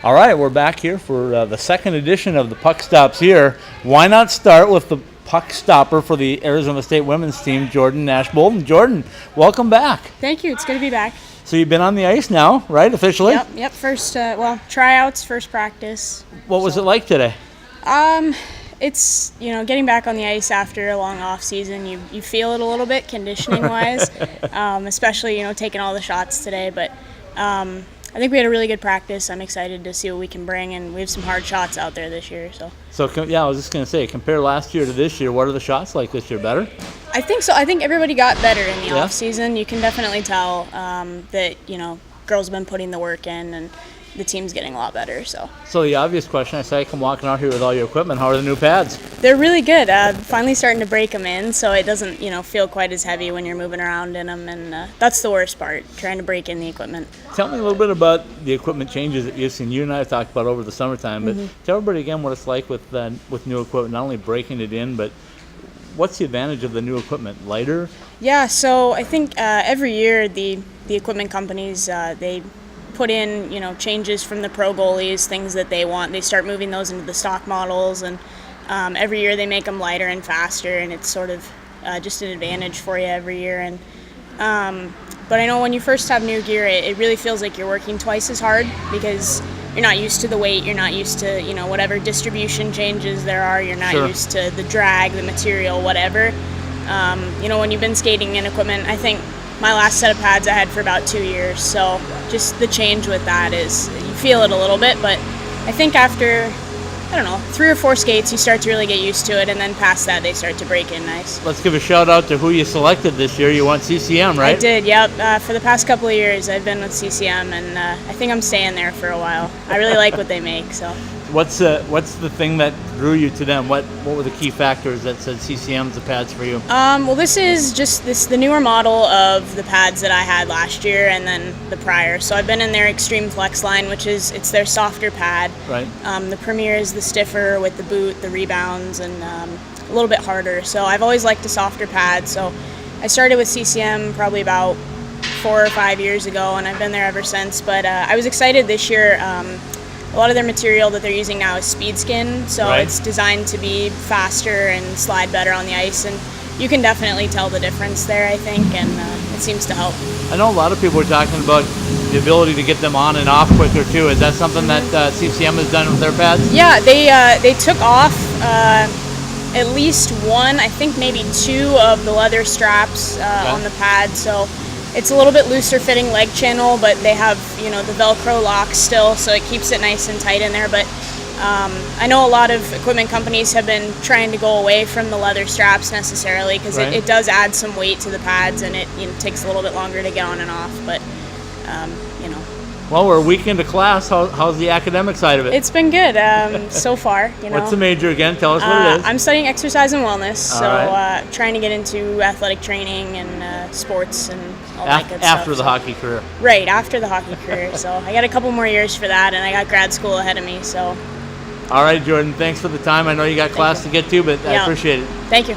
All right, we're back here for the second edition of the Puck Stops here. Why not start with the puck stopper for the Arizona State women's team, Jordan Nash-Boulden. Jordan, welcome back. Thank you. It's good to be back. So you've been on the ice now, right, officially? Yep. First, tryouts, first practice. What was it like today? It's, getting back on the ice after a long off season. You feel it a little bit conditioning-wise, especially, taking all the shots today. But I think we had a really good practice. I'm excited to see what we can bring, and we have some hard shots out there this year. So I was just going to say, compare last year to this year, what are the shots like this year? Better? I think so. I think everybody got better in the off season. You can definitely tell that girls have been putting the work in, and the team's getting a lot better. So the obvious question, I say, I come walking out here with all your equipment. How are the new pads? They're really good. Finally starting to break them in, so it doesn't feel quite as heavy when you're moving around in them, and that's the worst part, trying to break in the equipment. Tell me a little bit about the equipment changes that you've seen. You and I have talked about over the summertime, but tell everybody again what it's like with new equipment, not only breaking it in, but what's the advantage of the new equipment? Lighter? Yeah, so I think every year the equipment companies, they put in, changes from the pro goalies, things that they want. They start moving those into the stock models, and every year they make them lighter and faster, and it's sort of just an advantage for you every year. And but I know when you first have new gear, it really feels like you're working twice as hard because you're not used to the weight, you're not used to, whatever distribution changes there are, you're not used to the drag, the material, whatever. When you've been skating in equipment, I think my last set of pads I had for about 2 years, so just the change with that is you feel it a little bit, but I think after 3 or 4 skates you start to really get used to it, and then past that they start to break in nice. Let's give a shout out to who you selected this year. You won CCM, right? I did, yep. For the past couple of years I've been with CCM, and I think I'm staying there for a while. I really like what they make. So what's the thing that drew you to them? What were the key factors that said CCM's the pads for you? This is just the newer model of the pads that I had last year and then the prior. So I've been in their Extreme Flex line, which is their softer pad. Right. The Premier is the stiffer with the boot, the rebounds, and a little bit harder. So I've always liked a softer pad. So I started with CCM probably about 4 or 5 years ago, and I've been there ever since. But I was excited this year. A lot of their material that they're using now is speed skin, so it's designed to be faster and slide better on the ice, and you can definitely tell the difference there, I think, and it seems to help. I know a lot of people are talking about the ability to get them on and off quicker too. Is that something that CCM has done with their pads? Yeah, they took off at least one, I think maybe 2 of the leather straps on the pad, so it's a little bit looser fitting leg channel, but they have, the Velcro lock still, so it keeps it nice and tight in there. But I know a lot of equipment companies have been trying to go away from the leather straps necessarily because it does add some weight to the pads, and it takes a little bit longer to get on and off. But, Well, we're a week into class. How's the academic side of it? It's been good so far. What's the major again? Tell us what it is. I'm studying exercise and wellness, trying to get into athletic training and sports and all that good stuff. After the hockey career. Right, after the hockey career. So I got a couple more years for that, and I got grad school ahead of me. So. All right, Jordan, thanks for the time. I know you got class to get to, but I appreciate it. Thank you.